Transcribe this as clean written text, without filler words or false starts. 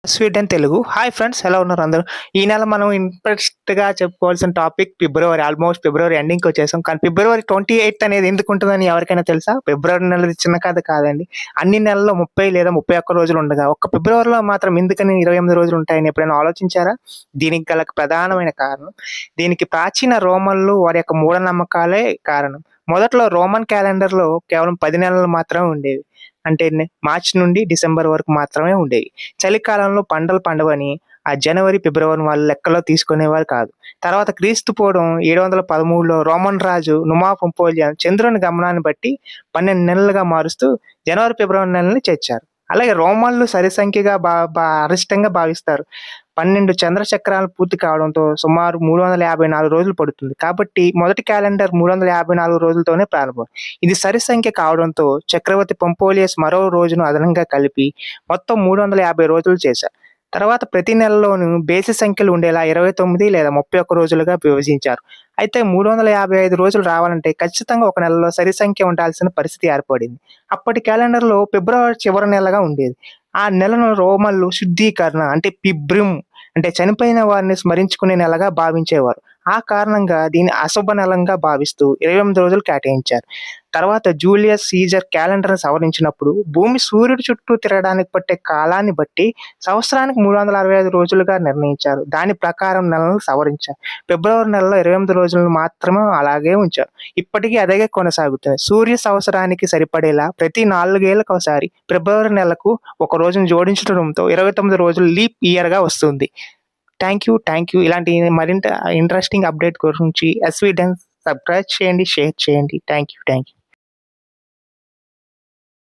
Sweet and Telugu. Hi friends, ఎలా ఉన్నారు అందరూ? ఈ నెల మనం ఇంట్రెస్ట్‌గా చెప్పుకోవాల్సిన టాపిక్ ఫిబ్రవరి. ఆల్మోస్ట్ ఫిబ్రవరి ఎండింగ్‌కి వచ్చేసాం. కానీ ఫిబ్రవరి 28 అనేది ఎందుకుంటదని ఎవరికైనా తెలుసా? ఫిబ్రవరి నెలది చిన్న కథ కాదండి. అన్ని నెలల్లో 30 లేదా 31 రోజులు ఉండగా, ఒక్క ఫిబ్రవరిలో మాత్రం ఎందుకని 28 రోజులు ఉంటాయని ఎప్పుడైనా ఆలోచించారా? దీనికి గల ప్రధానమైన కారణం, దీనికి ప్రాచీన రోమన్లు వారి యొక్క మూఢనమ్మకాలే కారణం. మొదట్లో రోమన్ క్యాలెండర్‌లో కేవలం 10 నెలలు మాత్రమే ఉండేవి. అంటే మార్చి నుండి డిసెంబర్ వరకు మాత్రమే ఉండేవి. చలికాలంలో పంటలు పండవని ఆ జనవరి, ఫిబ్రవరి వాళ్ళు లెక్కలో తీసుకునేవారు కాదు. తర్వాత క్రీస్తు పూర్వం 713లో రోమన్ రాజు నుమా పొంపోలియన్ చంద్రుని గమనాన్ని బట్టి 12 నెలలుగా మారుస్తూ జనవరి, ఫిబ్రవరి నెలలని చేర్చారు. అలాగే రోమన్లు సరి సంఖ్యగా బా బా అరిష్టంగా భావిస్తారు. 12 చంద్ర చక్రాలు పూర్తి కావడంతో సుమారు 354 రోజులు పడుతుంది. కాబట్టి మొదటి క్యాలెండర్ 354 రోజులతోనే ప్రారంభం. ఇది సరి సంఖ్య కావడంతో చక్రవర్తి పొంపోలియస్ మరో రోజును అదనంగా కలిపి మొత్తం 350 రోజులు చేశారు. తర్వాత ప్రతి నెలలోనూ బేసి సంఖ్యలు ఉండేలా 29 లేదా 31 రోజులుగా విభజించారు. అయితే 355 రోజులు రావాలంటే ఖచ్చితంగా ఒక నెలలో సరి సంఖ్య ఉండాల్సిన పరిస్థితి ఏర్పడింది. అప్పటి క్యాలెండర్‌లో ఫిబ్రవరి చివరి నెలగా ఉండేది. ఆ నెలను రోమన్లు శుద్ధీకరణ అంటే పిబ్రిమ్ అంటే చనిపోయిన వారిని స్మరించుకునే నెలగా భావించేవారు. ఆ కారణంగా దీన్ని అశుభ నెలంగా భావిస్తూ 28 రోజులు కేటాయించారు. తర్వాత జూలియస్ సీజర్ క్యాలెండర్‌ని సవరించినప్పుడు భూమి సూర్యుడి చుట్టూ తిరగడానికి పట్టే కాలాన్ని బట్టి సంవత్సరానికి 365 రోజులుగా నిర్ణయించారు. దాని ప్రకారం నెలలను సవరించారు. ఫిబ్రవరి నెలలో 28 రోజులను మాత్రమే అలాగే ఉంచారు. ఇప్పటికీ అదే కొనసాగుతుంది. సూర్య సంవత్సరానికి సరిపడేలా ప్రతి 4 ఏళ్లకోసారి ఫిబ్రవరి నెలకు ఒక రోజును జోడించడంతో 29 రోజులు లీప్ ఇయర్‌గా వస్తుంది. Thank you. ఇలాంటి మరింత ఇంట్రెస్టింగ్ అప్డేట్ గురించి ఎస్‌వి డెన్ సబ్స్క్రైబ్ చేయండి, షేర్ చేయండి. Thank you.